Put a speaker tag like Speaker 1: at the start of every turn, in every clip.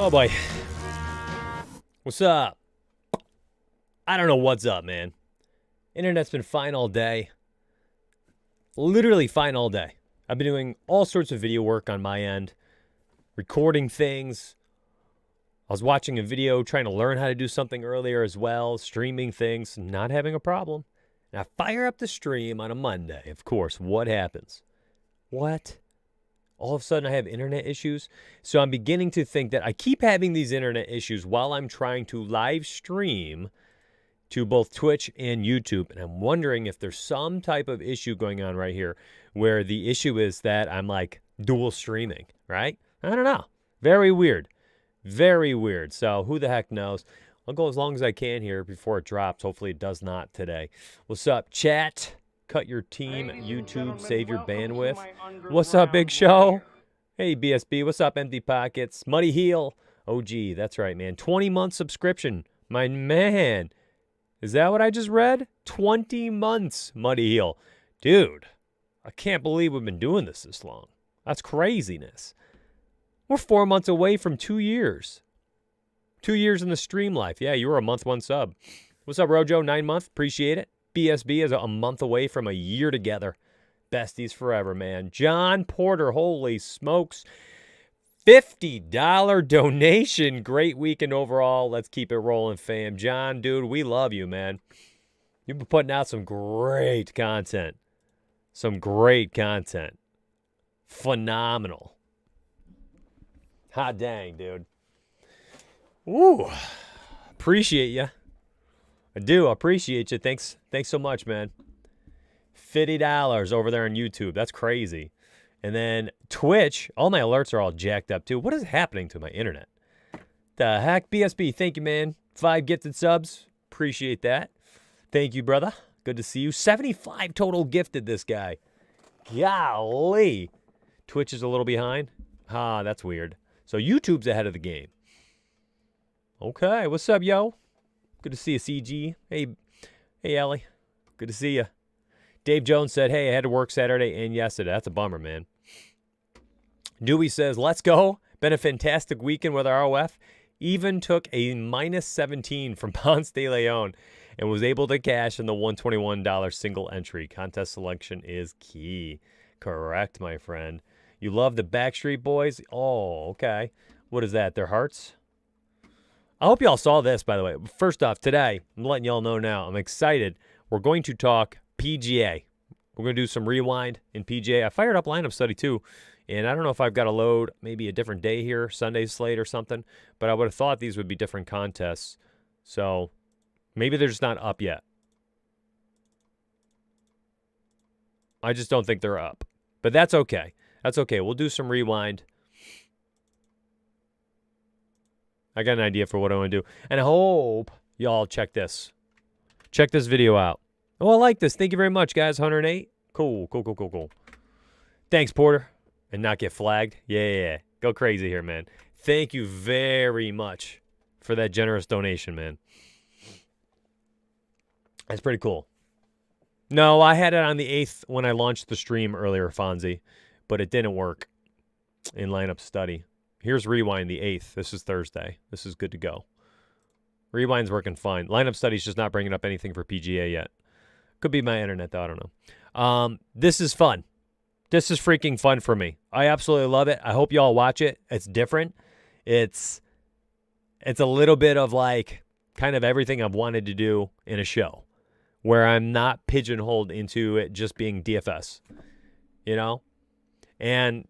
Speaker 1: Oh boy. What's up? I don't know what's up, man. Internet's been fine all day. Literally fine all day. I've been doing all sorts of video work on my end, recording things. I was watching a video trying to learn how to do something earlier as well, streaming things, not having a problem. Now, fire up the stream on a Monday. Of course, what happens? What? All of a sudden, I have internet issues. So I'm beginning to think that I keep having these internet issues while I'm trying to live stream to both Twitch and YouTube. And I'm wondering if there's some type of issue going on right here where the issue is that I'm like dual streaming, right? I don't know. Very weird. Very weird. So who the heck knows? I'll go as long as I can here before it drops. Hopefully it does not today. What's up, chat? Cut your team, YouTube, save your bandwidth. What's up, Big Show? Hey, BSB. What's up, Empty Pockets? Muddy Heel. OG, that's right, man. 20-month subscription. My man. Is that what I just read? 20 months, Muddy Heel. Dude, I can't believe we've been doing this long. That's craziness. We're 4 months away from 2 years. 2 years in the stream life. Yeah, you were a month, one sub. What's up, Rojo? 9 month. Appreciate it. BSB is a month away from a year together. Besties forever, man. John Porter, holy smokes. $50 donation. Great weekend overall. Let's keep it rolling, fam. John, dude, we love you, man. You've been putting out some great content. Some great content. Phenomenal. Hot dang, dude. Ooh. Appreciate you. I do appreciate you. Thanks so much, man. $50 over there on YouTube. That's crazy. And then Twitch, all my alerts are all jacked up too. What is happening to my internet? The heck? BSB, thank you, man. 5 gifted subs. Appreciate that. Thank you, brother. Good to see you. 75 total gifted, this guy. Golly. Twitch is a little behind. Ah, that's weird. So YouTube's ahead of the game. Okay, what's up, yo? Good to see you, CG. Hey, Ellie. Good to see you. Dave Jones said, hey, I had to work Saturday and yesterday. That's a bummer, man. Dewey says, let's go. Been a fantastic weekend with our ROF. Even took a -17 from Ponce de Leon and was able to cash in the $121 single entry. Contest selection is key. Correct, my friend. You love the Backstreet Boys? Oh, okay. What is that, their hearts? I hope y'all saw this, by the way. First off, today, I'm letting y'all know now, I'm excited. We're going to talk PGA. We're going to do some rewind in PGA. I fired up lineup study too, and I don't know if I've got to load maybe a different day here, Sunday slate or something, but I would have thought these would be different contests. So maybe they're just not up yet. I just don't think they're up, but that's okay. That's okay. We'll do some rewind. I got an idea for what I want to do. And I hope y'all check this. Check this video out. Oh, I like this. Thank you very much, guys. 108. Cool. Thanks, Porter. And not get flagged. Yeah. Go crazy here, man. Thank you very much for that generous donation, man. That's pretty cool. No, I had it on the 8th when I launched the stream earlier, Fonzie, but it didn't work in lineup study. Here's Rewind, the 8th. This is Thursday. This is good to go. Rewind's working fine. Lineup study's just not bringing up anything for PGA yet. Could be my internet, though. I don't know. This is fun. This is freaking fun for me. I absolutely love it. I hope y'all watch it. It's different. It's a little bit of like kind of everything I've wanted to do in a show where I'm not pigeonholed into it just being DFS, you know? And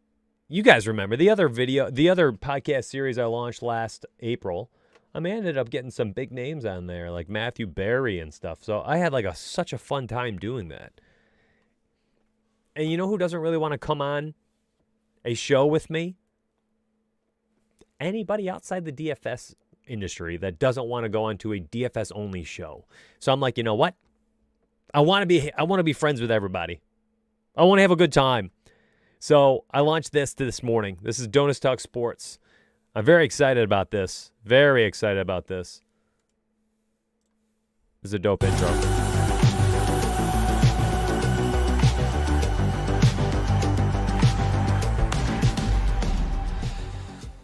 Speaker 1: you guys remember the other podcast series I launched last April. I ended up getting some big names on there, like Matthew Berry and stuff. So I had like such a fun time doing that. And you know who doesn't really want to come on a show with me? Anybody outside the DFS industry that doesn't want to go onto a DFS only show. So I'm like, you know what? I want to be friends with everybody. I want to have a good time. So I launched this morning. This is Donuts Talk Sports. I'm very excited about this. Very excited about this. This is a dope intro.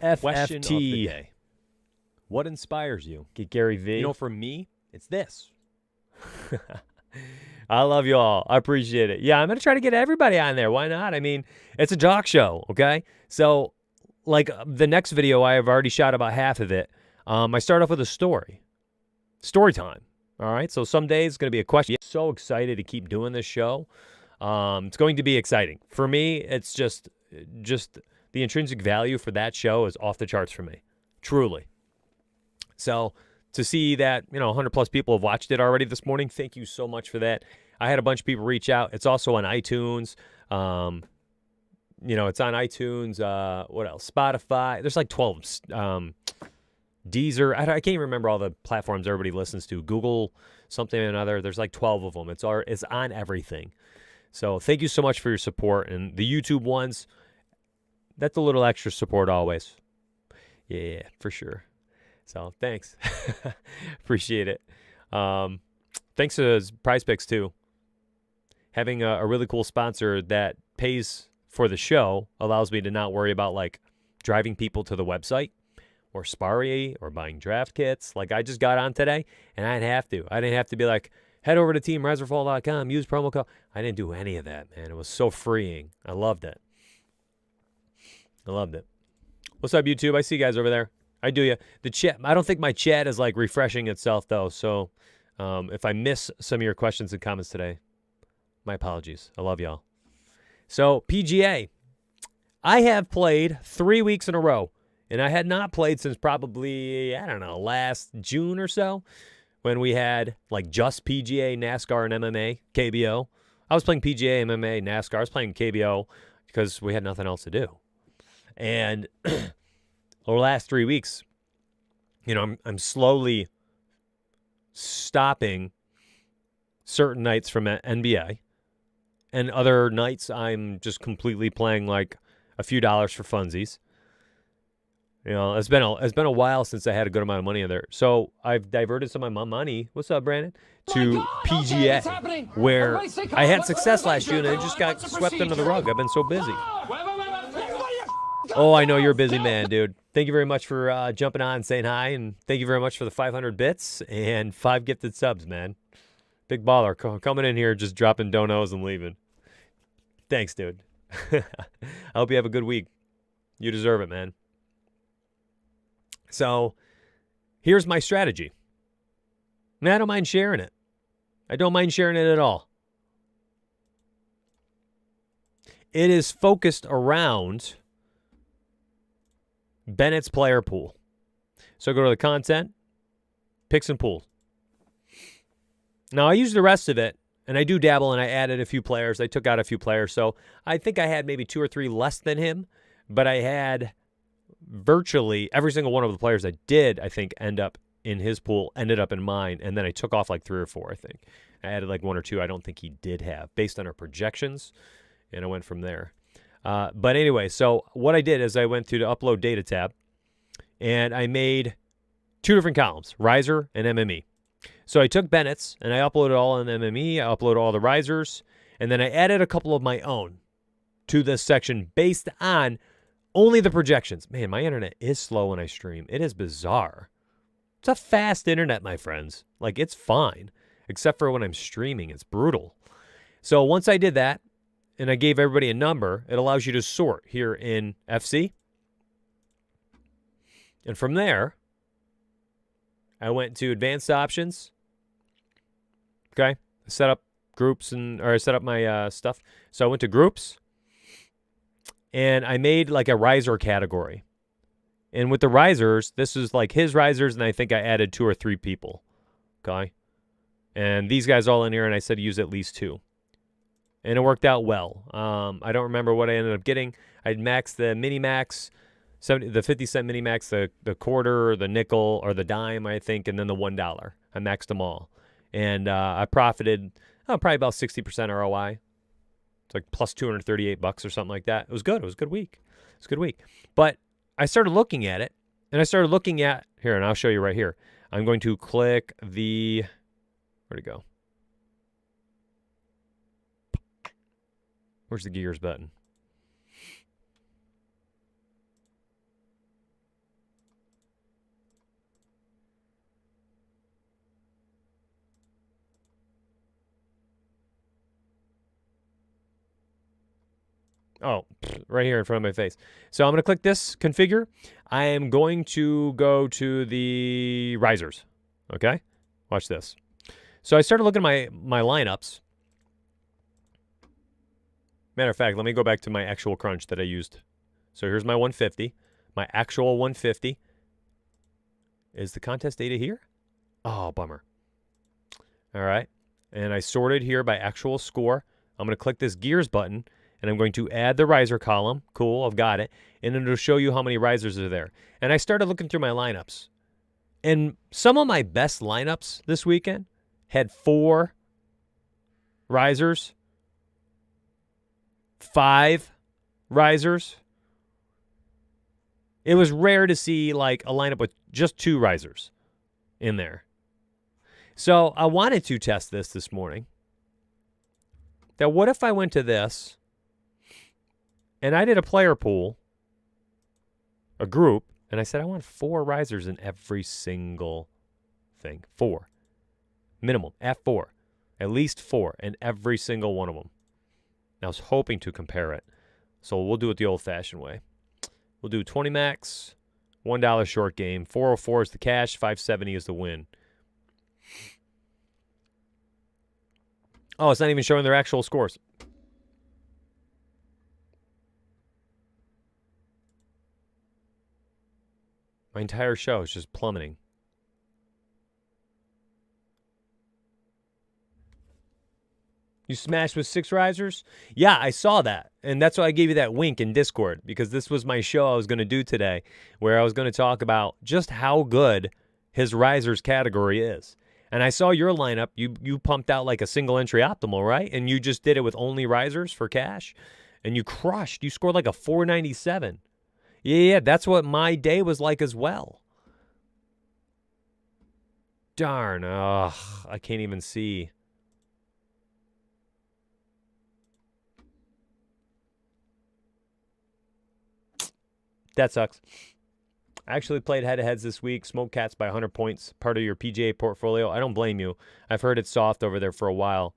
Speaker 1: FFT. What inspires you? Get Gary V. You know, for me, it's this. I love you all. I appreciate it. Yeah, I'm going to try to get everybody on there. Why not? I mean, it's a talk show, okay? So, like, the next video, I have already shot about half of it. I start off with a story. Story time, all right? So some days it's going to be a question. I'm so excited to keep doing this show. It's going to be exciting. For me, it's just the intrinsic value for that show is off the charts for me, truly. So to see that, 100 plus people have watched it already this morning, thank you so much for that. I had a bunch of people reach out. It's also on iTunes. It's on iTunes. What else? Spotify. There's like 12. Deezer. I can't even remember all the platforms everybody listens to. Google something or another. There's like 12 of them. It's on everything. So thank you so much for your support. And the YouTube ones, that's a little extra support always. Yeah, for sure. So thanks. Appreciate it. Thanks to Prize Picks too. Having a really cool sponsor that pays for the show allows me to not worry about like driving people to the website or SPARI or buying draft kits. Like I just got on today and I didn't have to. I didn't have to be like, head over to teamriseorfall.com, use promo code. I didn't do any of that, man. It was so freeing. I loved it. What's up, YouTube? I see you guys over there. I do ya. The chat, I don't think my chat is like refreshing itself though. So if I miss some of your questions and comments today, my apologies. I love y'all. So PGA, I have played 3 weeks in a row, and I had not played since probably, I don't know, last June or so when we had like just PGA, NASCAR, and MMA, KBO. I was playing PGA, MMA, NASCAR. I was playing KBO because we had nothing else to do. And over the last 3 weeks, I'm slowly stopping certain nights from NBA, and other nights I'm just completely playing like a few dollars for funsies. It's been a while since I had a good amount of money in there, so I've diverted some of my money. What's up, Brandon? To PGA, where I had success last year, and it just got swept under the rug. I've been so busy. Oh, I know you're a busy man, dude. Thank you very much for jumping on and saying hi, and thank you very much for the 500 bits and 5 gifted subs, man. Big baller coming in here, just dropping donos and leaving. Thanks, dude. I hope you have a good week. You deserve it, man. So here's my strategy. And I don't mind sharing it. I don't mind sharing it at all. It is focused around Bennett's player pool. So go to the content, picks and pools. Now I use the rest of it, and I do dabble, and I added a few players. I took out a few players, so I think I had maybe 2 or 3 less than him, but I had virtually every single one of the players I did, I think, end up in his pool, ended up in mine, and then I took off like 3 or 4, I think. I added like 1 or 2 I don't think he did have, based on our projections, and I went from there. But anyway, so what I did is I went to the Upload Data tab, and I made 2 different columns, Riser and MME. So I took Bennett's, and I uploaded all in MME, I uploaded all the Risers, and then I added a couple of my own to this section based on only the projections. Man, my internet is slow when I stream. It is bizarre. It's a fast internet, my friends. Like, it's fine, except for when I'm streaming. It's brutal. So once I did that, and I gave everybody a number, it allows you to sort here in FC. And from there, I went to advanced options. Okay. I set up groups I set up my stuff. So I went to groups, and I made like a riser category. And with the risers, this is like his risers, and I think I added 2 or 3 people. Okay. And these guys all in here, and I said use at least 2. And it worked out well. I don't remember what I ended up getting. I'd maxed the mini-max, the 50-cent mini-max, the quarter, the nickel, or the dime, I think, and then the $1. I maxed them all. And I profited probably about 60% ROI. It's like plus $238 or something like that. It was good. It was a good week. It's a good week. But I started looking at it, and I started looking at, here, and I'll show you right here. I'm going to click the, where'd it go? Where's the gears button? I'm Oh, right here in front of my face. So I'm going to click this configure. I am going to go to the risers. Okay? Watch this. So I started looking at my lineups. Matter of fact, let me go back to my actual crunch that I used. So here's my 150. My actual 150. Is the contest data here? Oh, bummer. All right. And I sorted here by actual score. I'm going to click this gears button, and I'm going to add the riser column. Cool, I've got it. And it'll show you how many risers are there. And I started looking through my lineups. And some of my best lineups this weekend had 4 risers, 5 risers. It was rare to see like a lineup with just 2 risers in there. So I wanted to test this morning. That what if I went to this and I did a player pool, a group, and I said I want 4 risers in every single thing. 4. Minimum, at 4. At least 4 in every single one of them. And I was hoping to compare it. So we'll do it the old-fashioned way. We'll do 20 max, $1 short game, 404 is the cash, 570 is the win. Oh, it's not even showing their actual scores. My entire show is just plummeting. You smashed with 6 risers? Yeah, I saw that. And that's why I gave you that wink in Discord, because this was my show I was going to do today, where I was going to talk about just how good his risers category is. And I saw your lineup. You pumped out like a single entry optimal, right? And you just did it with only risers for cash. And you crushed. You scored like a 497. Yeah, that's what my day was like as well. Darn. Ugh, I can't even see. That sucks. I actually played head-to-heads this week. Smoked Cats by 100 points. Part of your PGA portfolio. I don't blame you. I've heard it's soft over there for a while.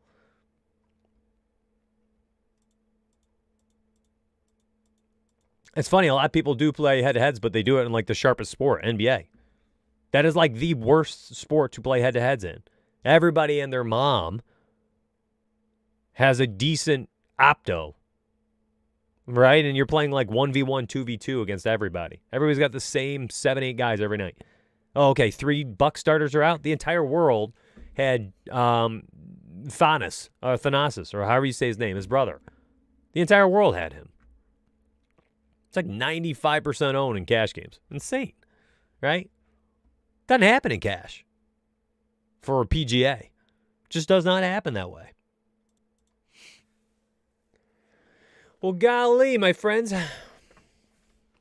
Speaker 1: It's funny. A lot of people do play head-to-heads, but they do it in like the sharpest sport, NBA. That is like the worst sport to play head-to-heads in. Everybody and their mom has a decent opto. Right? And you're playing like 1v1, 2v2 against everybody. Everybody's got the same 7-8 guys every night. Oh, okay, 3 Buck starters are out. The entire world had Thanasis, or however you say his name, his brother. The entire world had him. It's like 95% owned in cash games. Insane, right? Doesn't happen in cash for a PGA. Just does not happen that way. Well, golly, my friends,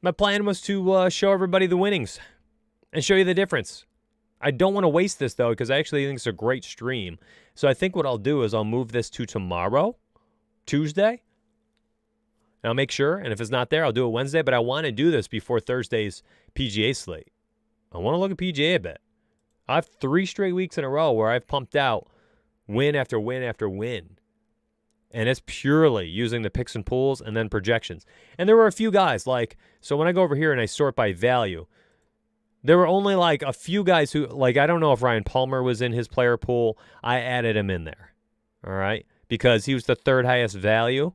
Speaker 1: my plan was to show everybody the winnings and show you the difference. I don't want to waste this, though, because I actually think it's a great stream. So I think what I'll do is I'll move this to tomorrow, Tuesday. And I'll make sure, and if it's not there, I'll do it Wednesday. But I want to do this before Thursday's PGA slate. I want to look at PGA a bit. I have 3 straight weeks in a row where I've pumped out win after win after win. And it's purely using the picks and pools and then projections. And there were a few guys like, so when I go over here and I sort by value, there were only like a few guys who, like, I don't know if Ryan Palmer was in his player pool. I added him in there. All right. Because he was the 3rd highest value.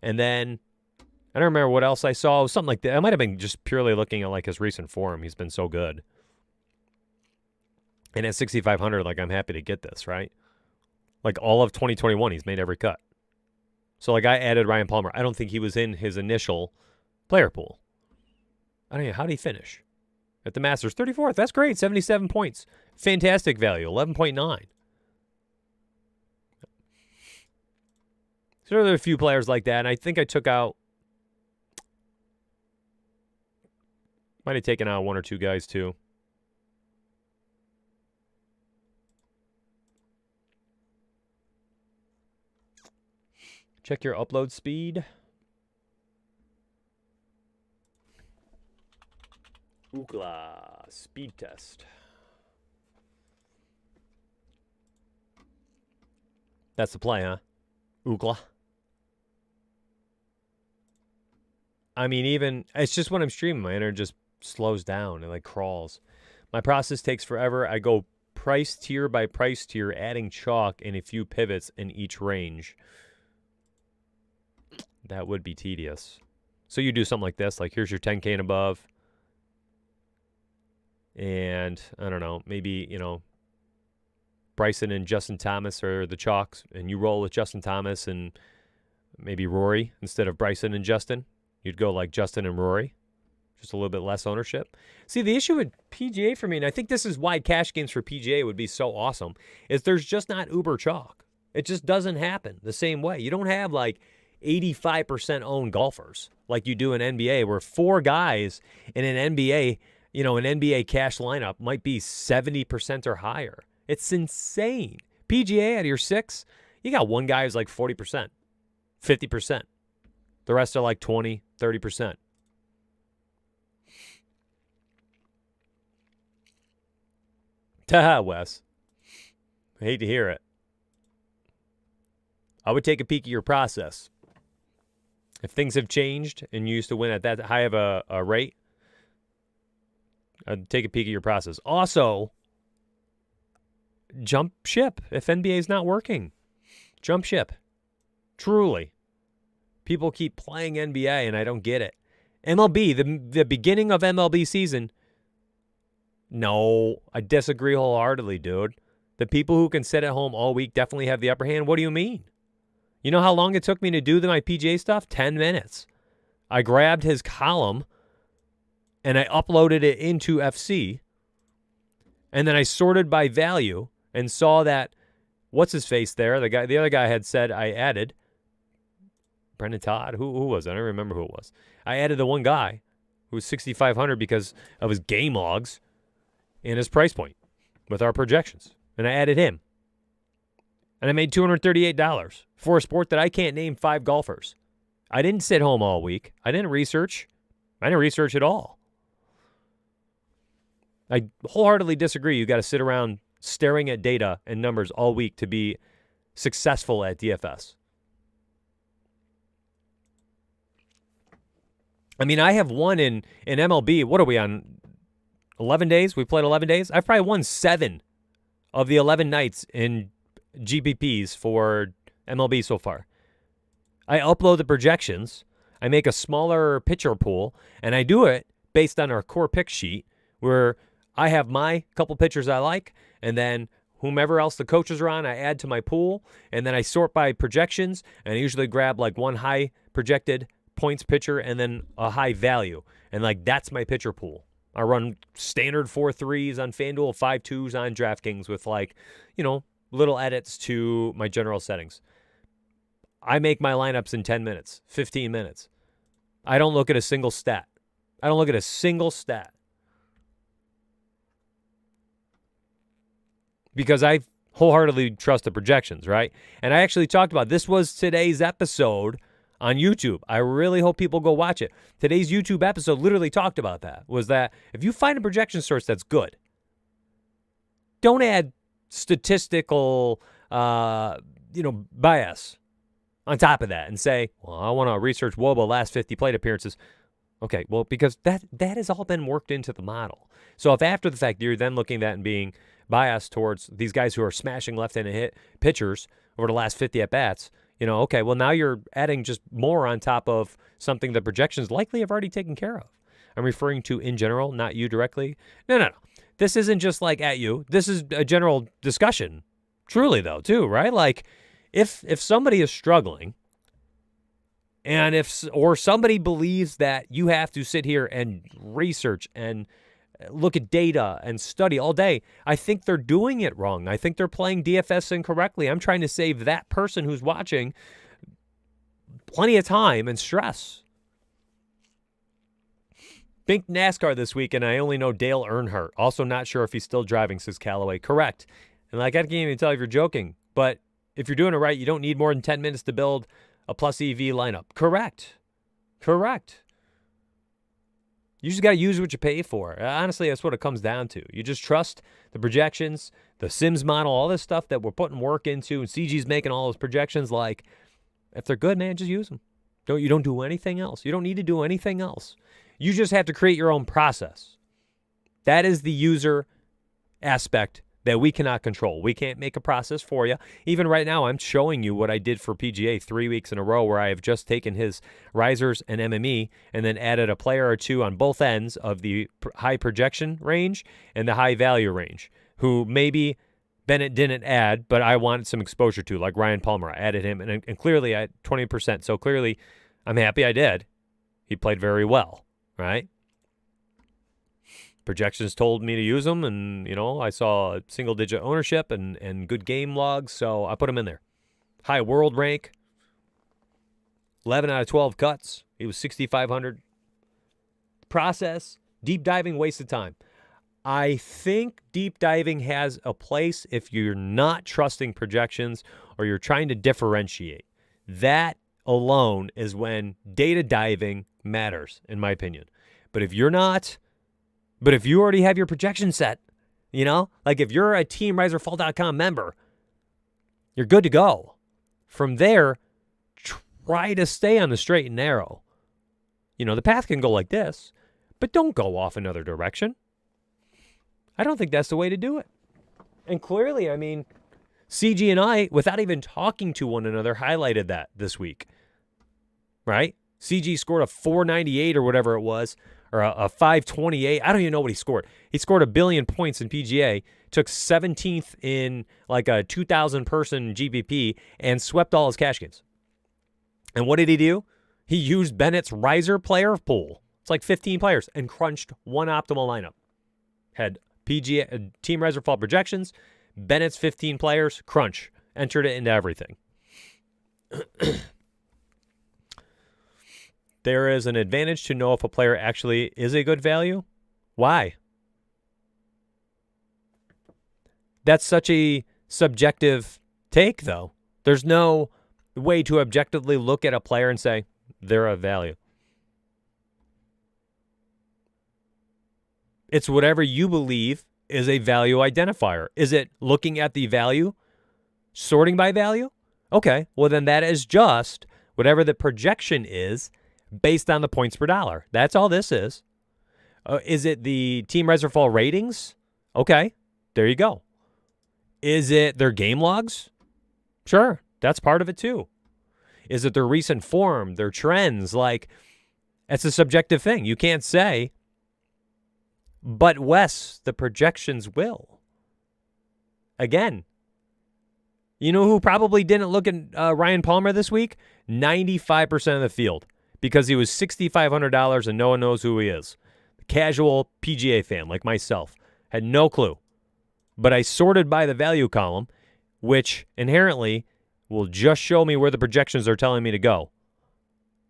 Speaker 1: And then I don't remember what else I saw. It was something like that. I might have been just purely looking at like his recent form. He's been so good. And at 6,500, like, I'm happy to get this, right? Like all of 2021, he's made every cut. So, like, I added Ryan Palmer. I don't think he was in his initial player pool. I don't know. How did he finish? At the Masters, 34th. That's great. 77 points. Fantastic value. 11.9. So there are a few players like that. And I think I took out, might have taken out 1 or 2 guys, too. Check your upload speed. Ookla speed test. That's the play, huh? Ookla. I mean, even it's just when I'm streaming, my internet just slows down and like crawls. My process takes forever. I go price tier by price tier, adding chalk and a few pivots in each range. That would be tedious. So you do something like this, like here's your 10K and above. And I don't know, maybe, you know, Bryson and Justin Thomas are the chalks, and you roll with Justin Thomas and maybe Rory instead of Bryson and Justin. You'd go like Justin and Rory, just a little bit less ownership. See, the issue with PGA for me, and I think this is why cash games for PGA would be so awesome, is there's just not uber chalk. It just doesn't happen the same way. You don't have like 85% owned golfers like you do in NBA, where 4 guys in an NBA, you know, an NBA cash lineup might be 70% or higher. It's insane. PGA out of your 6, you got one guy who's like 40%, 50%. The rest are like 20, 30%. Taha, Wes. I hate to hear it. I would take a peek at your process. If things have changed and you used to win at that high of a rate, I'd take a peek at your process. Also, jump ship if NBA is not working. Jump ship. Truly. People keep playing NBA, and I don't get it. MLB, the beginning of MLB season, no, I disagree wholeheartedly, dude. The people who can sit at home all week definitely have the upper hand. What do you mean? You know how long it took me to do my PGA stuff? 10 minutes. I grabbed his column, and I uploaded it into FC, and then I sorted by value and saw that, what's his face there? The other guy had said I added. Brendan Todd? Who was it? I don't remember who it was. I added the one guy who was 6,500 because of his game logs and his price point with our projections. And I added him. And I made $238 for a sport that I can't name 5 golfers. I didn't sit home all week. I didn't research. I didn't research at all. I wholeheartedly disagree. You got to sit around staring at data and numbers all week to be successful at DFS. I mean, I have won in MLB. What are we on? 11 days? We played 11 days? I've probably won 7 of the 11 nights in GPPs for MLB so far. I upload the projections. I make a smaller pitcher pool, and I do it based on our core pick sheet where I have my couple pitchers I like, and then whomever else the coaches are on, I add to my pool, and then I sort by projections, and I usually grab like one high projected points pitcher and then a high value. And like that's my pitcher pool. I run standard 4-3s on Fanduel, 5-2s on DraftKings with like, you know, little edits to my general settings. I make my lineups in 10 minutes, 15 minutes. I don't look at a single stat. Because I wholeheartedly trust the projections, right? And I actually talked about, this was today's episode on YouTube. I really hope people go watch it. Today's YouTube episode literally talked about that, was that if you find a projection source that's good, don't add statistical, bias on top of that and say, well, I want to research Woba last 50 plate appearances. Okay, well, because that has all been worked into the model. So if after the fact you're then looking at that and being biased towards these guys who are smashing left-handed hit pitchers over the last 50 at-bats, you know, okay, well, now you're adding just more on top of something the projections likely have already taken care of. I'm referring to in general, not you directly. No. This isn't just like at you. This is a general discussion. Truly, though, too, right? Like, if somebody is struggling, and or somebody believes that you have to sit here and research and look at data and study all day, I think they're doing it wrong. I think they're playing DFS incorrectly. I'm trying to save that person who's watching plenty of time and stress. Think NASCAR this week, and I only know Dale Earnhardt. Also not sure if he's still driving, says Callaway. Correct. And like, I can't even tell if you're joking, but if you're doing it right, you don't need more than 10 minutes to build a plus EV lineup. Correct. You just got to use what you pay for. Honestly, that's what it comes down to. You just trust the projections, the Sims model, all this stuff that we're putting work into, and CG's making all those projections. Like, if they're good, man, just use them. You don't do anything else. You don't need to do anything else. You just have to create your own process. That is the user aspect that we cannot control. We can't make a process for you. Even right now, I'm showing you what I did for PGA 3 weeks in a row, where I have just taken his risers and MME and then added a player or two on both ends of the high projection range and the high value range, who maybe Bennett didn't add, but I wanted some exposure to, like Ryan Palmer. I added him, and clearly I had 20%. So clearly, I'm happy I did. He played very well, right? Projections told me to use him, and, I saw single-digit ownership and good game logs, so I put him in there. High world rank, 11 out of 12 cuts. He was 6,500. Process, deep diving, waste of time. I think deep diving has a place if you're not trusting projections or you're trying to differentiate. That alone is when data diving matters, in my opinion. But if you're not... But if you already have your projection set, like if you're a teamriseorfall.com member, you're good to go. From there, try to stay on the straight and narrow. The path can go like this, but don't go off another direction. I don't think that's the way to do it. And clearly, CG and I, without even talking to one another, highlighted that this week. Right? CG scored a 498 or whatever it was, or a 528. I don't even know what he scored. He scored 1 billion points in PGA, took 17th in like a 2,000-person GPP, and swept all his cash games. And what did he do? He used Bennett's riser player pool. It's like 15 players, and crunched one optimal lineup. Had PGA Team Riser Fall projections, Bennett's 15 players, crunch. Entered it into everything. There is an advantage to know if a player actually is a good value. Why? That's such a subjective take, though. There's no way to objectively look at a player and say, they're a value. It's whatever you believe is a value identifier. Is it looking at the value, sorting by value? Okay, well then that is just whatever the projection is based on the points per dollar. That's all this is. Is it the Team Riser Fall ratings? Okay, there you go. Is it their game logs? Sure, that's part of it too. Is it their recent form, their trends? Like, it's a subjective thing. You can't say, but Wes, the projections will. Again, you know who probably didn't look at Ryan Palmer this week? 95% of the field. Because he was $6,500 and no one knows who he is. A casual PGA fan like myself. Had no clue. But I sorted by the value column, which inherently will just show me where the projections are telling me to go.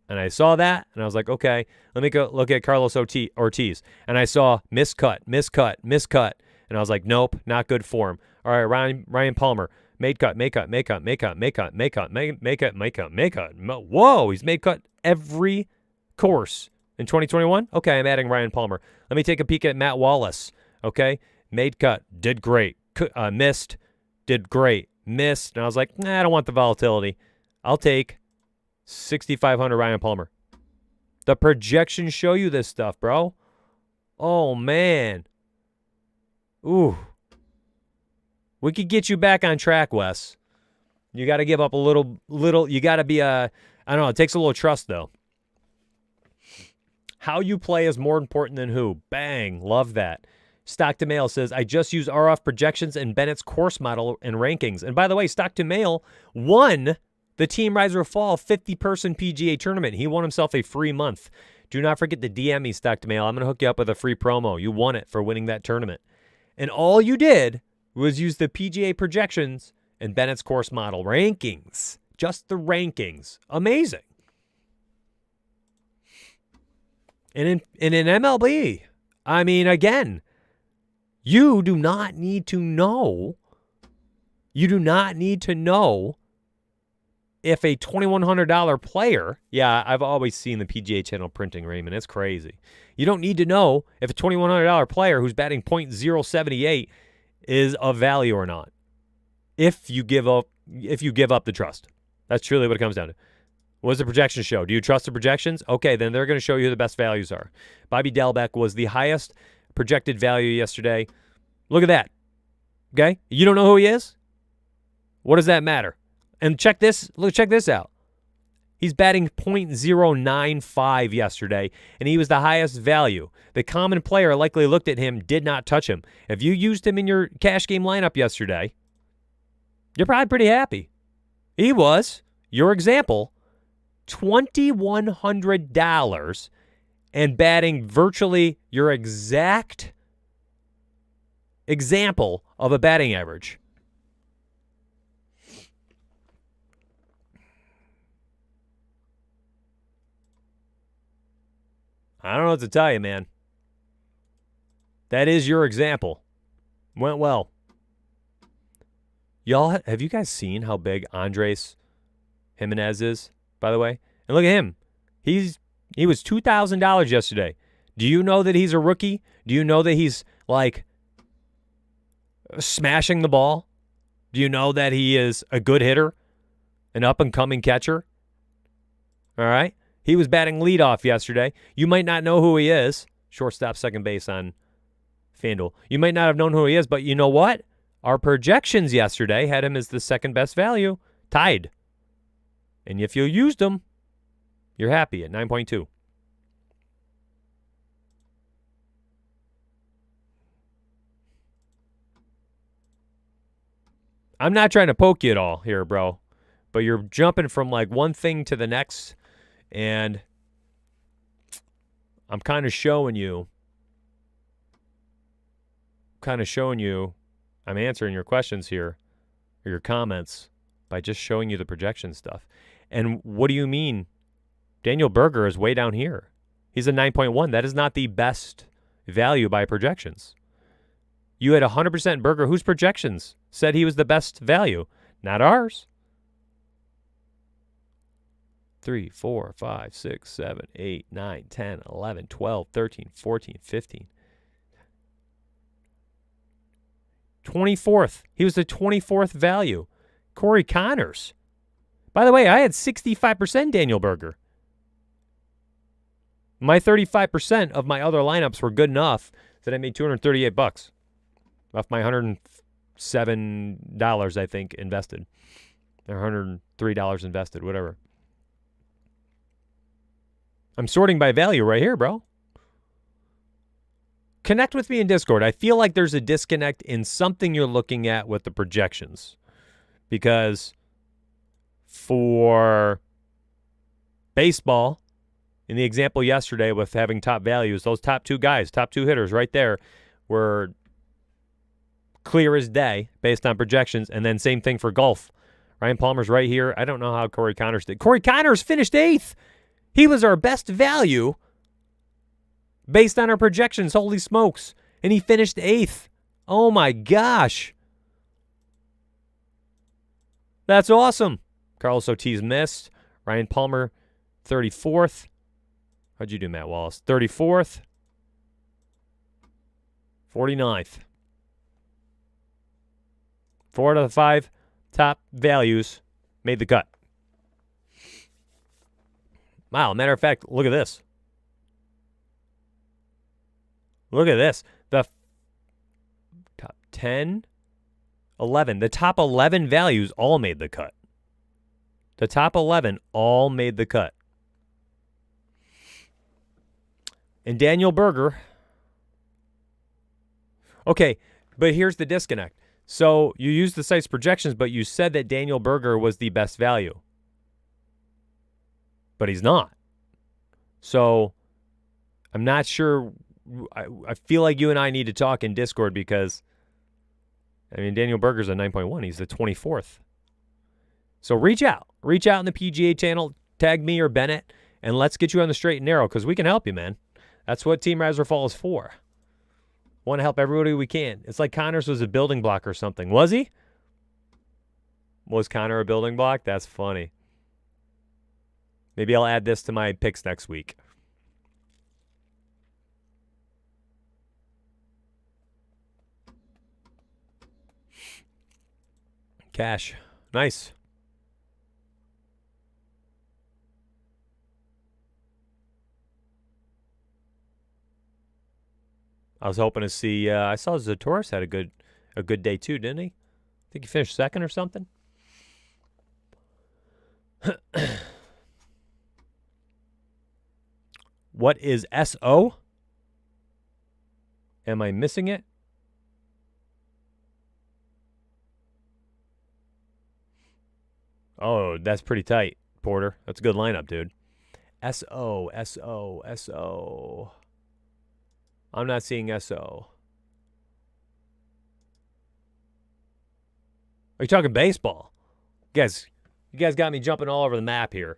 Speaker 1: And I saw that, and I was like, okay, let me go look at Carlos Ortiz. And I saw miscut. And I was like, nope, not good form. All right, Ryan Palmer. Made cut. Whoa, he's made cut every course in 2021. Okay, I'm adding Ryan Palmer. Let me take a peek at Matt Wallace. Okay, made cut, did great. Missed, did great. Missed, and I was like, I don't want the volatility. I'll take 6,500 Ryan Palmer. The projections show you this stuff, bro. Oh, man. Ooh. We could get you back on track, Wes. You got to give up a little. You got to be I don't know. It takes a little trust, though. How you play is more important than who. Bang. Love that. Stock to Mail says, I just use RF projections and Bennett's course model and rankings. And by the way, Stock to Mail won the Team Riser Fall 50-person PGA tournament. He won himself a free month. Do not forget to DM me, Stock to Mail. I'm going to hook you up with a free promo. You won it for winning that tournament. And all you did was use the PGA projections and Bennett's course model rankings. Just the rankings. Amazing. And in MLB, I mean, again, you do not need to know. You do not need to know if a $2,100 player, yeah, I've always seen the PGA channel printing, Raymond. It's crazy. You don't need to know if a $2,100 player who's batting .078 is of value or not. If you give up the trust. That's truly what it comes down to. What does the projections show? Do you trust the projections? Okay, then they're going to show you who the best values are. Bobby Delbeck was the highest projected value yesterday. Look at that. Okay? You don't know who he is? What does that matter? And check this. Look, check this out. He's batting .095 yesterday, and he was the highest value. The common player likely looked at him, did not touch him. If you used him in your cash game lineup yesterday, you're probably pretty happy. He was, your example, $2,100 and batting virtually your exact example of a batting average. I don't know what to tell you, man. That is your example. Went well. Y'all, have you guys seen how big Andres Jimenez is, by the way? And look at him. He was $2,000 yesterday. Do you know that he's a rookie? Do you know that he's, like, smashing the ball? Do you know that he is a good hitter? An up-and-coming catcher? All right? He was batting leadoff yesterday. You might not know who he is. Shortstop, second base on FanDuel. You might not have known who he is, but you know what? Our projections yesterday had him as the second best value, tied. And if you used him, you're happy at 9.2. I'm not trying to poke you at all here, bro, but you're jumping from like one thing to the next, and I'm kind of showing you, I'm answering your questions here, or your comments, by just showing you the projection stuff. And what do you mean? Daniel Berger is way down here. He's a 9.1. That is not the best value by projections. You had 100% Berger. Whose projections said he was the best value? Not ours. 3, 4, 5, 6, 7, 8, 9, 10, 11, 12, 13, 14, 15. 24th. He was the 24th value. Corey Connors. By the way, I had 65% Daniel Berger. My 35% of my other lineups were good enough that I made $238 off my $107, I think, invested. Or $103 invested, whatever. I'm sorting by value right here, bro. Connect with me in Discord. I feel like there's a disconnect in something you're looking at with the projections. Because for baseball, in the example yesterday with having top values, those top two guys, top two hitters right there were clear as day based on projections. And then same thing for golf. Ryan Palmer's right here. I don't know how Corey Connors did. Corey Connors finished 8th. He was our best value based on our projections. Holy smokes. And he finished 8th. Oh my gosh. That's awesome. Carlos Ortiz missed. Ryan Palmer, 34th. How'd you do, Matt Wallace? 34th. 49th. 4 out of the 5 top values made the cut. Wow, matter of fact, look at this. Look at this. The top 10, 11. The top 11 values all made the cut. The top 11 all made the cut. And Daniel Berger. Okay, but here's the disconnect. So you used the site's projections, but you said that Daniel Berger was the best value. But he's not. So I'm not sure. I feel like you and I need to talk in Discord because, I mean, Daniel Berger's a 9.1. He's the 24th. So reach out. Reach out in the PGA channel. Tag me or Bennett, and let's get you on the straight and narrow because we can help you, man. That's what Team Riseorfall is for. Want to help everybody we can. It's like Connors was a building block or something. Was he? Was Connor a building block? That's funny. Maybe I'll add this to my picks next week. Cash. Nice. I was hoping to see. I saw Zatoris had a good day too, didn't he? I think he finished second or something. What is SO? Am I missing it? Oh, that's pretty tight, Porter. That's a good lineup, dude. SO, SO, SO. I'm not seeing SO. Are you talking baseball? You guys got me jumping all over the map here.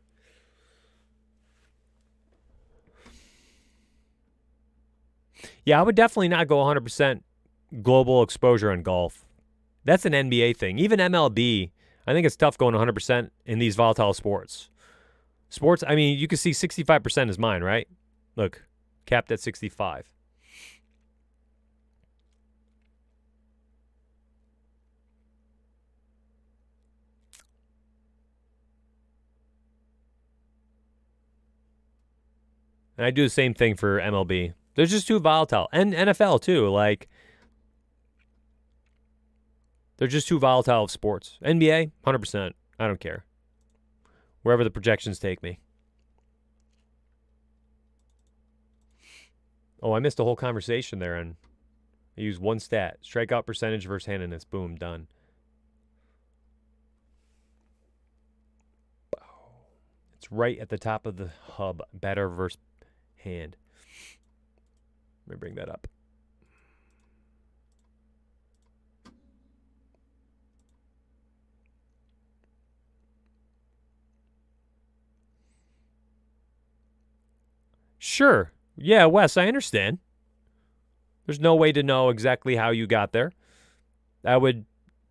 Speaker 1: Yeah, I would definitely not go 100% global exposure on golf. That's an NBA thing. Even MLB, I think it's tough going 100% in these volatile sports. Sports, I mean, you can see 65% is mine, right? Look, capped at 65. And I do the same thing for MLB. They're just too volatile. And NFL, too. Like, they're just too volatile of sports. NBA, 100%. I don't care. Wherever the projections take me. Oh, I missed a whole conversation there. And I used one stat. Strikeout percentage versus handedness. Boom, done. It's right at the top of the hub. Batter versus hand. Let me bring that up. Sure. Yeah, Wes, I understand. There's no way to know exactly how you got there. I would,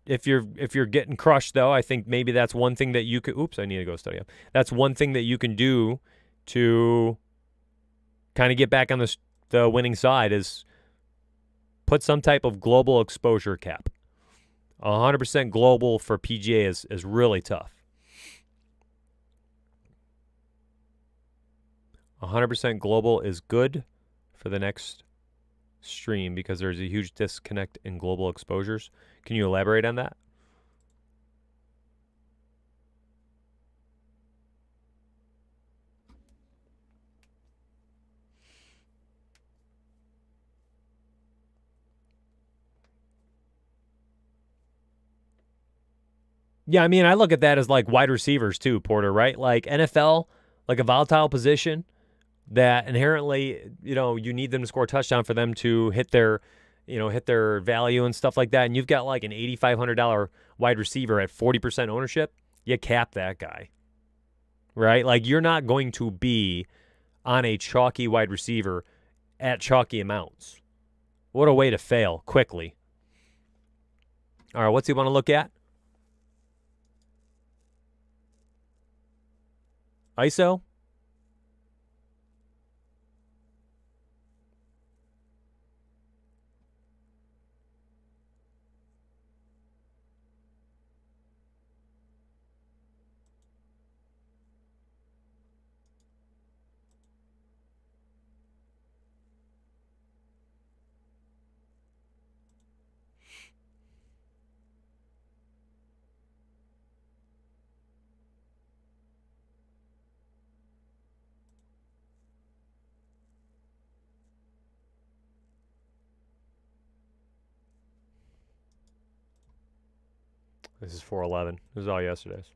Speaker 1: if you're getting crushed, though, I think maybe that's one thing that you could. Oops, I need to go study up. That's one thing that you can do to kind of get back on the winning side is put some type of global exposure cap. 100% global for PGA is really tough. 100% global is good for the next stream because there's a huge disconnect in global exposures. Can you elaborate on that? Yeah, I mean, I look at that as like wide receivers too, Porter, right? Like NFL, like a volatile position that inherently, you need them to score a touchdown for them to hit their value and stuff like that. And you've got like an $8,500 wide receiver at 40% ownership. You cap that guy, right? Like you're not going to be on a chalky wide receiver at chalky amounts. What a way to fail quickly. All right, what's he want to look at? ISO? This is 411. This is all yesterday's.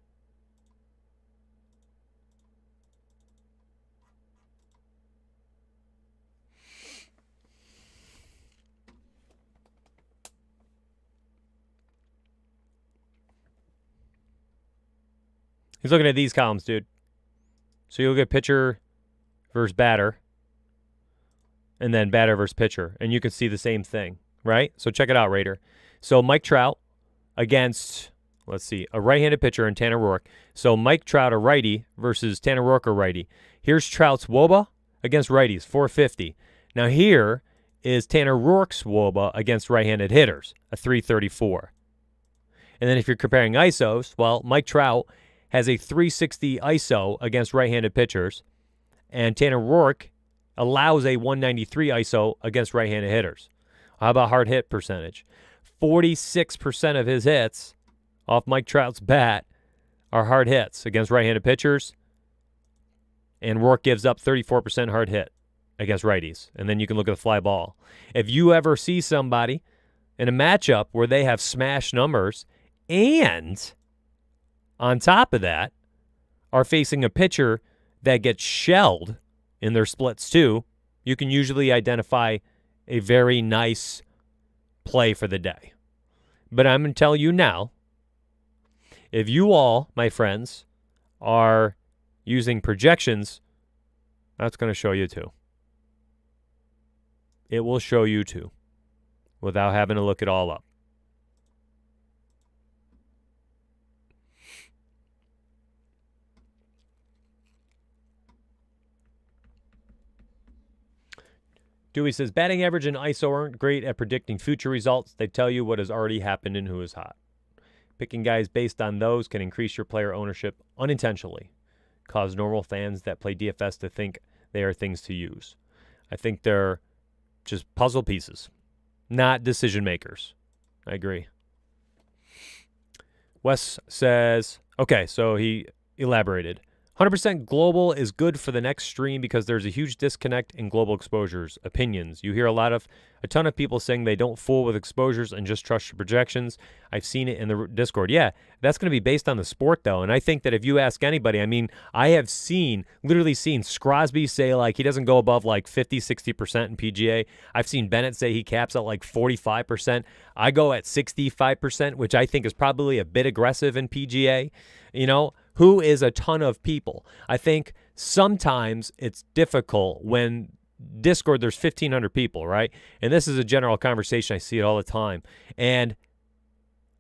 Speaker 1: He's looking at these columns, dude. So you look at pitcher versus batter, and then batter versus pitcher, and you can see the same thing, right? So check it out, Raider. So Mike Trout against, let's see, a right-handed pitcher and Tanner Roark. So Mike Trout, a righty, versus Tanner Roark, a righty. Here's Trout's WOBA against righties, 450. Now here is Tanner Roark's WOBA against right-handed hitters, a 334. And then if you're comparing ISOs, well, Mike Trout has a 360 ISO against right-handed pitchers, and Tanner Roark allows a 193 ISO against right-handed hitters. How about hard hit percentage? 46% of his hits off Mike Trout's bat are hard hits against right-handed pitchers, and Rourke gives up 34% hard hit against righties. And then you can look at the fly ball. If you ever see somebody in a matchup where they have smash numbers and on top of that are facing a pitcher that gets shelled in their splits too, you can usually identify a very nice play for the day. But I'm going to tell you now, if you all, my friends, are using projections, that's going to show you too. It will show you too, without having to look it all up. Dewey says, batting average and ISO aren't great at predicting future results. They tell you what has already happened and who is hot. Picking guys based on those can increase your player ownership unintentionally, cause normal fans that play DFS to think they are things to use. I think they're just puzzle pieces, not decision makers. I agree. Wes says, okay, so he elaborated. 100% global is good for the next stream because there's a huge disconnect in global exposures. Opinions. You hear a ton of people saying they don't fool with exposures and just trust your projections. I've seen it in the Discord. Yeah, that's going to be based on the sport, though. And I think that if you ask anybody, I mean, I have literally seen Scrosby say, like, he doesn't go above, like, 50, 60% in PGA. I've seen Bennett say he caps at, like, 45%. I go at 65%, which I think is probably a bit aggressive in PGA. You know, who is a ton of people? I think sometimes it's difficult when Discord, there's 1,500 people, right? And this is a general conversation. I see it all the time. And,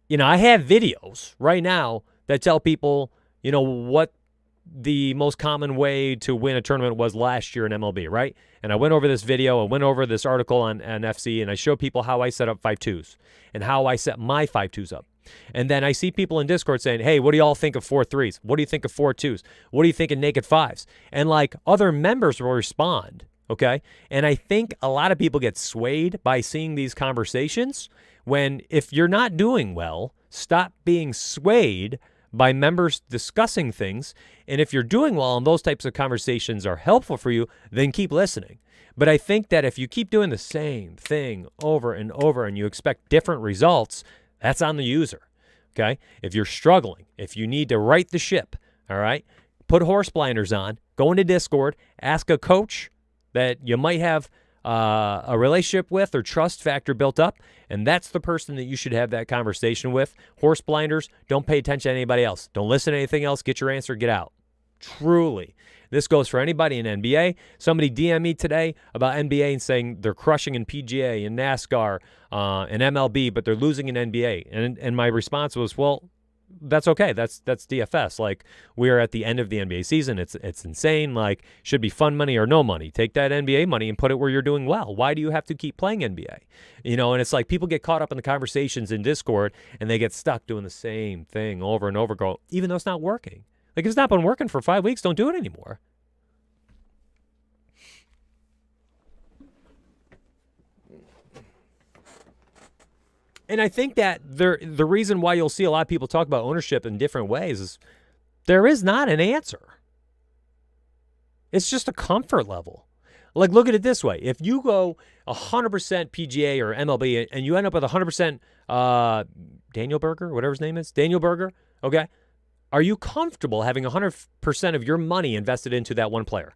Speaker 1: you know, I have videos right now that tell people, you know, what the most common way to win a tournament was last year in MLB, right? And I went over this video, I went over this article on FC, and I show people how I set up 5-2s and how I set my 5-2s up. And then I see people in Discord saying, hey, what do y'all think of 4-3s? What do you think of 4-2s? What do you think of naked 5s? And, like, other members will respond, okay? And I think a lot of people get swayed by seeing these conversations when, if you're not doing well, stop being swayed by members discussing things. And if you're doing well and those types of conversations are helpful for you, then keep listening. But I think that if you keep doing the same thing over and over and you expect different results, that's on the user, okay? If you're struggling, if you need to right the ship, all right, put horse blinders on, go into Discord, ask a coach that you might have a relationship with or trust factor built up, and that's the person that you should have that conversation with. Horse blinders, don't pay attention to anybody else. Don't listen to anything else. Get your answer, get out. Truly. This goes for anybody in NBA. Somebody DM me today about NBA and saying they're crushing in PGA and NASCAR and MLB, but they're losing in NBA. And my response was, well, that's okay. That's DFS. Like, we are at the end of the NBA season. It's insane. Like, should be fun money or no money. Take that NBA money and put it where you're doing well. Why do you have to keep playing NBA? You know, and it's like people get caught up in the conversations in Discord and they get stuck doing the same thing over and over, even though it's not working. Like, if it's not been working for 5 weeks, don't do it anymore. And I think that the reason why you'll see a lot of people talk about ownership in different ways is there is not an answer. It's just a comfort level. Like, look at it this way. If you go 100% PGA or MLB and you end up with 100% Daniel Berger, whatever his name is, Daniel Berger, okay? Are you comfortable having 100% of your money invested into that one player?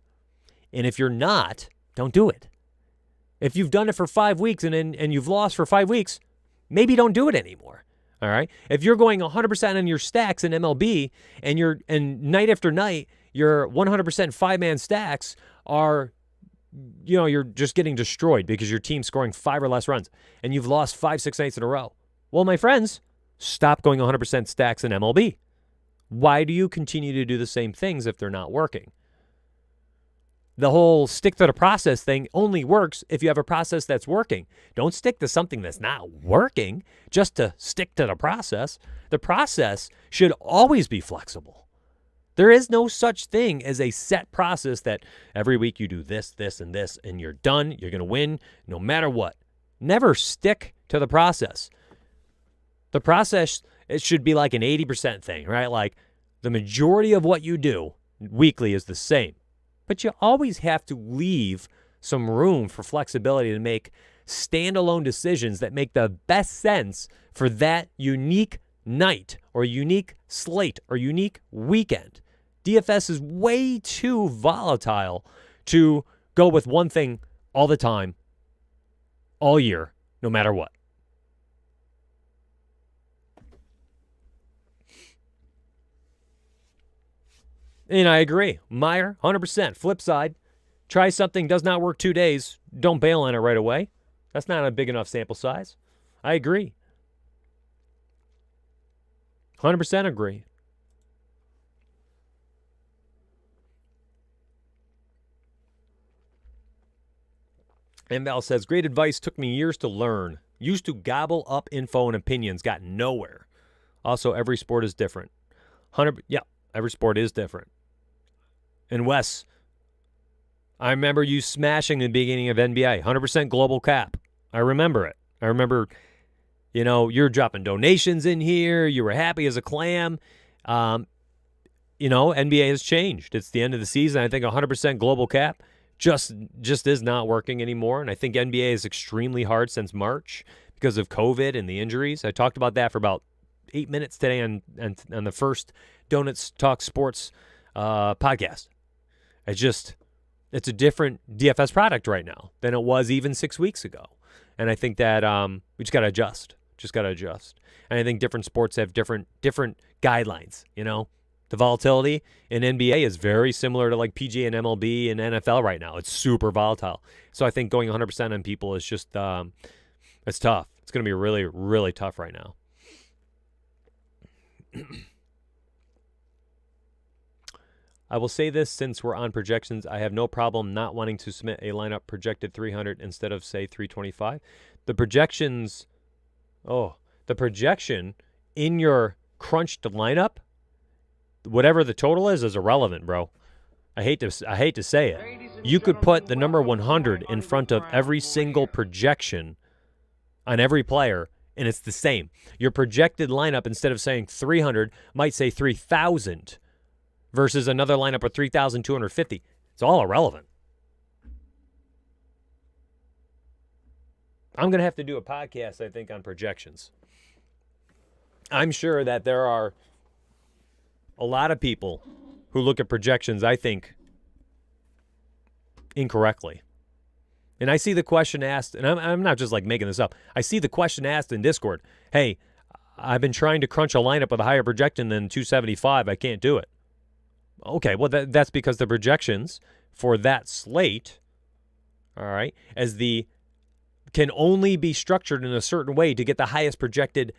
Speaker 1: And if you're not, don't do it. If you've done it for 5 weeks and you've lost for 5 weeks, maybe don't do it anymore. All right? If you're going 100% on your stacks in MLB and night after night, your 100% five-man stacks are, you know, you're just getting destroyed because your team's scoring 5 or less runs and you've lost 5-6 nights in a row. Well, my friends, stop going 100% stacks in MLB. Why do you continue to do the same things if they're not working? The whole stick to the process thing only works if you have a process that's working. Don't stick to something that's not working just to stick to the process. The process should always be flexible. There is no such thing as a set process that every week you do this, this, and this, and you're done. You're going to win no matter what. Never stick to the process. The process, it should be like an 80% thing, right? Like the majority of what you do weekly is the same. But you always have to leave some room for flexibility to make standalone decisions that make the best sense for that unique night or unique slate or unique weekend. DFS is way too volatile to go with one thing all the time, all year, no matter what. And I agree. Meyer, 100%. Flip side, try something, does not work 2 days, don't bail on it right away. That's not a big enough sample size. I agree. 100% agree. And Val says, great advice, took me years to learn. Used to gobble up info and opinions, got nowhere. Also, every sport is different. Every sport is different. And Wes, I remember you smashing the beginning of NBA, 100% global cap. I remember it. I remember, you're dropping donations in here. You were happy as a clam. NBA has changed. It's the end of the season. I think 100% global cap just is not working anymore. And I think NBA is extremely hard since March because of COVID and the injuries. I talked about that for about 8 minutes today on the first Donuts Talk Sports podcast. It's a different DFS product right now than it was even 6 weeks ago. And I think that we just got to adjust. And I think different sports have different guidelines, The volatility in NBA is very similar to like PGA and MLB and NFL right now. It's super volatile. So I think going 100% on people is just, it's tough. It's going to be really, really tough right now. I will say this since we're on projections. I have no problem not wanting to submit a lineup projected 300 instead of, say, 325. The projection in your crunched lineup, whatever the total is irrelevant, bro. I hate to say it. You could put the number 100 in front of every single projection on every player, and it's the same. Your projected lineup, instead of saying 300, might say 3,000 versus another lineup of 3,250. It's all irrelevant. I'm going to have to do a podcast, I think, on projections. I'm sure that there are a lot of people who look at projections, I think, incorrectly. And I see the question asked, and I'm not just like making this up. I see the question asked in Discord, hey, I've been trying to crunch a lineup with a higher projection than 275. I can't do it. Okay, well, that's because the projections for that slate, all right, can only be structured in a certain way to get the highest projected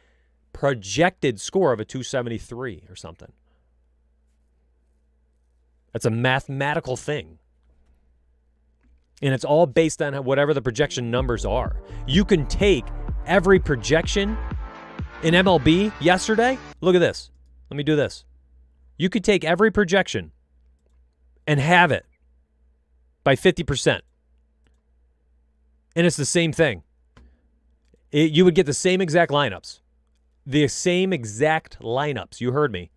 Speaker 1: score of a 273 or something. That's a mathematical thing. And it's all based on whatever the projection numbers are. You can take every projection in MLB yesterday. Look at this. Let me do this. You could take every projection and have it by 50%. And it's the same thing. You would get the same exact lineups. The same exact lineups. You heard me.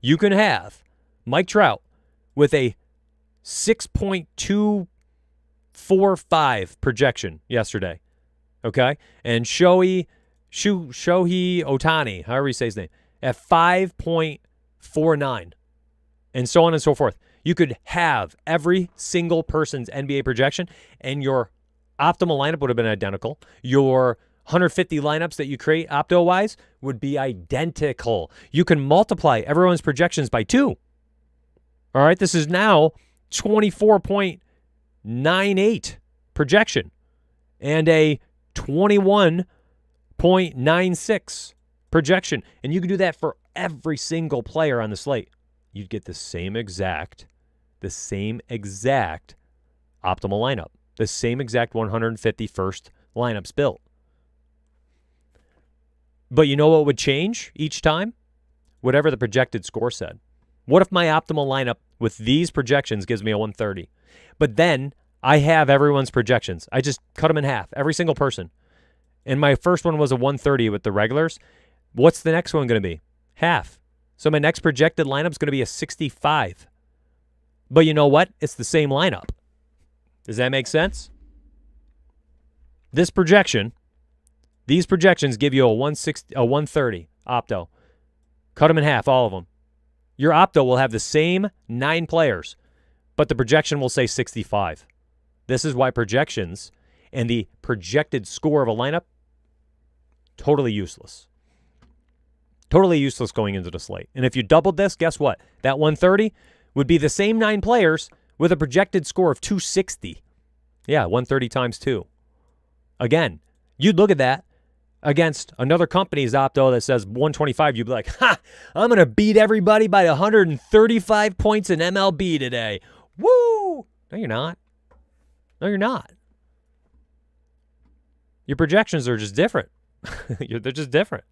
Speaker 1: You can have Mike Trout with a 6.245 projection yesterday. Okay? And Shohei Ohtani, however you say his name, at 5.49, and so on and so forth. You could have every single person's NBA projection, and your optimal lineup would have been identical. Your 150 lineups that you create opto-wise would be identical. You can multiply everyone's projections by 2. All right, this is now 24.98 projection and a 21.96 projection. And you can do that for every single player on the slate. You'd get the same exact optimal lineup, the same exact 151st lineups built. But you know what would change each time? Whatever the projected score said. What if my optimal lineup with these projections gives me a 130? But then I have everyone's projections. I just cut them in half, every single person. And my first one was a 130 with the regulars. What's the next one going to be? Half. So my next projected lineup is going to be a 65. But you know what? It's the same lineup. Does that make sense? These projections give you a 130 opto. Cut them in half, all of them. Your opto will have the same 9 players, but the projection will say 65. This is why projections and the projected score of a lineup, totally useless. Totally useless going into the slate. And if you doubled this, guess what? That 130 would be the same 9 players with a projected score of 260. Yeah, 130 times 2. Again, you'd look at that against another company's opto that says 125. You'd be like, ha, I'm going to beat everybody by 135 points in MLB today. Woo! No, you're not. No, you're not. Your projections are just different. They're just different.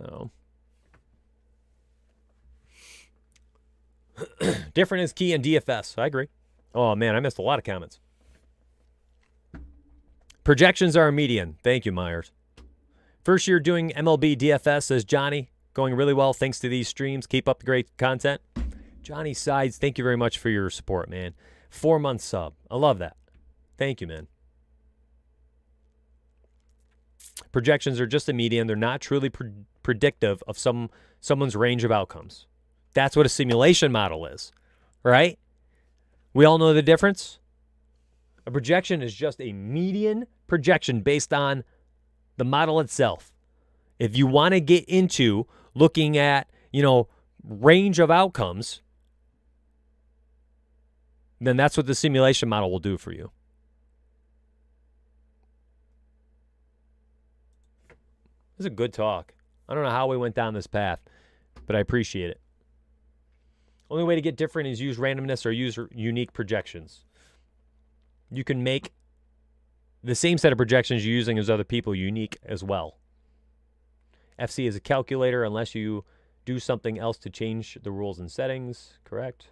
Speaker 1: Oh. Different is key in DFS. I agree. Oh, man, I missed a lot of comments. Projections are a median. Thank you, Myers. First year doing MLB DFS, says Johnny. Going really well thanks to these streams. Keep up the great content. Johnny Sides, thank you very much for your support, man. 4-month sub. I love that. Thank you, man. Projections are just a median. They're not truly predictive of someone's range of outcomes. That's what a simulation model is, right? We all know the difference. A projection is just a median projection based on the model itself. If you want to get into looking at, range of outcomes, then that's what the simulation model will do for you. This is a good talk. I don't know how we went down this path, but I appreciate it. Only way to get different is use randomness or use unique projections. You can make the same set of projections you're using as other people unique as well. FC is a calculator unless you do something else to change the rules and settings, correct?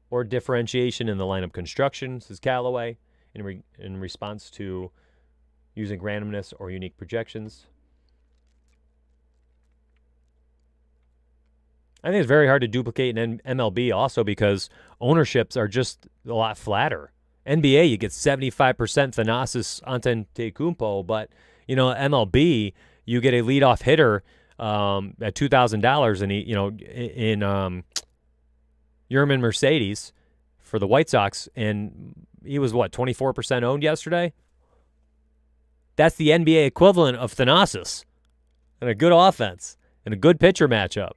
Speaker 1: Or differentiation in the lineup construction, says Callaway, in response to using randomness or unique projections. I think it's very hard to duplicate in MLB also because ownerships are just a lot flatter. NBA, you get 75% Thanasis Antetokounmpo, but, MLB, you get a leadoff hitter at $2,000 and in Yerman Mercedes for the White Sox, and he was, 24% owned yesterday? That's the NBA equivalent of Thanasis and a good offense and a good pitcher matchup.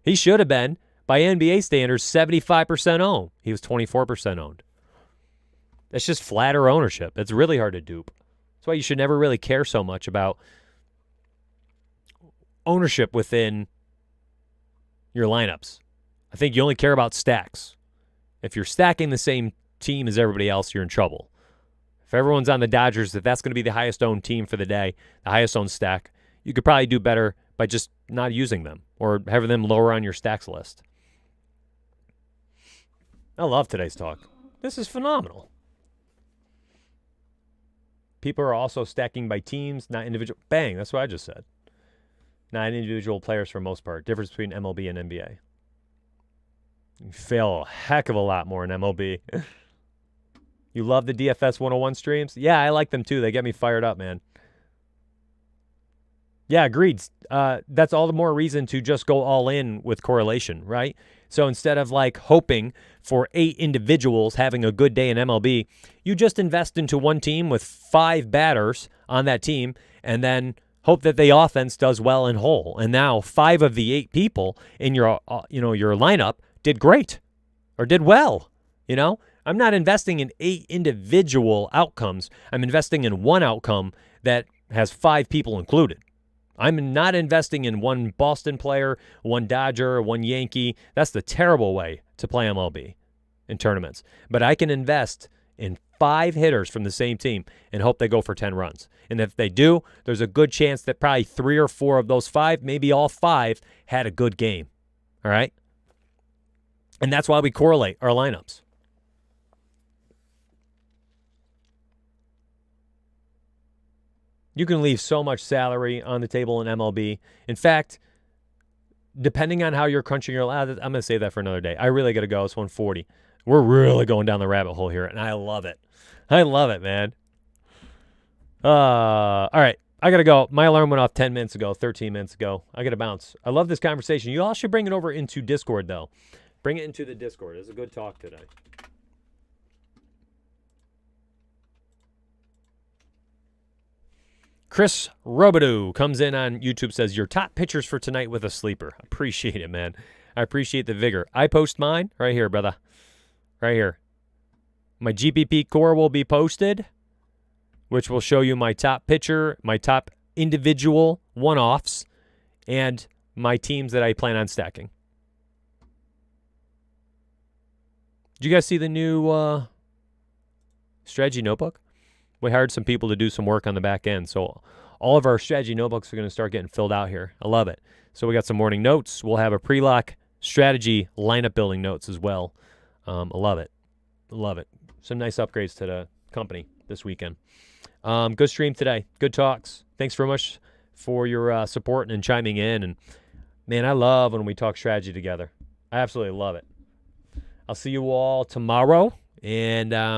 Speaker 1: He should have been, by NBA standards, 75% owned. He was 24% owned. That's just flatter ownership. It's really hard to dupe. That's why you should never really care so much about ownership within your lineups. I think you only care about stacks. If you're stacking the same team as everybody else, you're in trouble. If everyone's on the Dodgers, if that's going to be the highest owned team for the day, the highest owned stack, you could probably do better by just not using them or having them lower on your stacks list. I love today's talk. This is phenomenal. People are also stacking by teams, not individual. Bang, that's what I just said. Not individual players for the most part. Difference between MLB and NBA. You fail a heck of a lot more in MLB. You love the DFS 101 streams? Yeah, I like them too. They get me fired up, man. Yeah, agreed. That's all the more reason to just go all in with correlation, right? So instead of hoping for 8 individuals having a good day in MLB, you just invest into one team with 5 batters on that team and then hope that the offense does well in whole. And now 5 of the 8 people in your your lineup did great or did well, I'm not investing in 8 individual outcomes. I'm investing in one outcome that has 5 people included. I'm not investing in one Boston player, one Dodger, one Yankee. That's the terrible way to play MLB in tournaments. But I can invest in 5 hitters from the same team and hope they go for 10 runs. And if they do, there's a good chance that probably 3 or 4 of those 5, maybe all 5, had a good game. All right? And that's why we correlate our lineups. You can leave so much salary on the table in MLB. In fact, depending on how you're crunching your I'm going to save that for another day. I really got to go. It's 1:40. We're really going down the rabbit hole here, and I love it. I love it, man. All right. I got to go. My alarm went off 10 minutes ago, 13 minutes ago. I got to bounce. I love this conversation. You all should bring it over into Discord, though. Bring it into the Discord. It's a good talk today. Chris Robidoux comes in on YouTube, says, your top pitchers for tonight with a sleeper. Appreciate it, man. I appreciate the vigor. I post mine right here, brother. Right here. My GPP core will be posted, which will show you my top pitcher, my top individual one-offs, and my teams that I plan on stacking. Did you guys see the new strategy notebook? We hired some people to do some work on the back end. So all of our strategy notebooks are going to start getting filled out here. I love it. So we got some morning notes. We'll have a pre-lock strategy lineup building notes as well. I love it. Love it. Some nice upgrades to the company this weekend. Good stream today. Good talks. Thanks very much for your support and chiming in. And, man, I love when we talk strategy together. I absolutely love it. I'll see you all tomorrow. And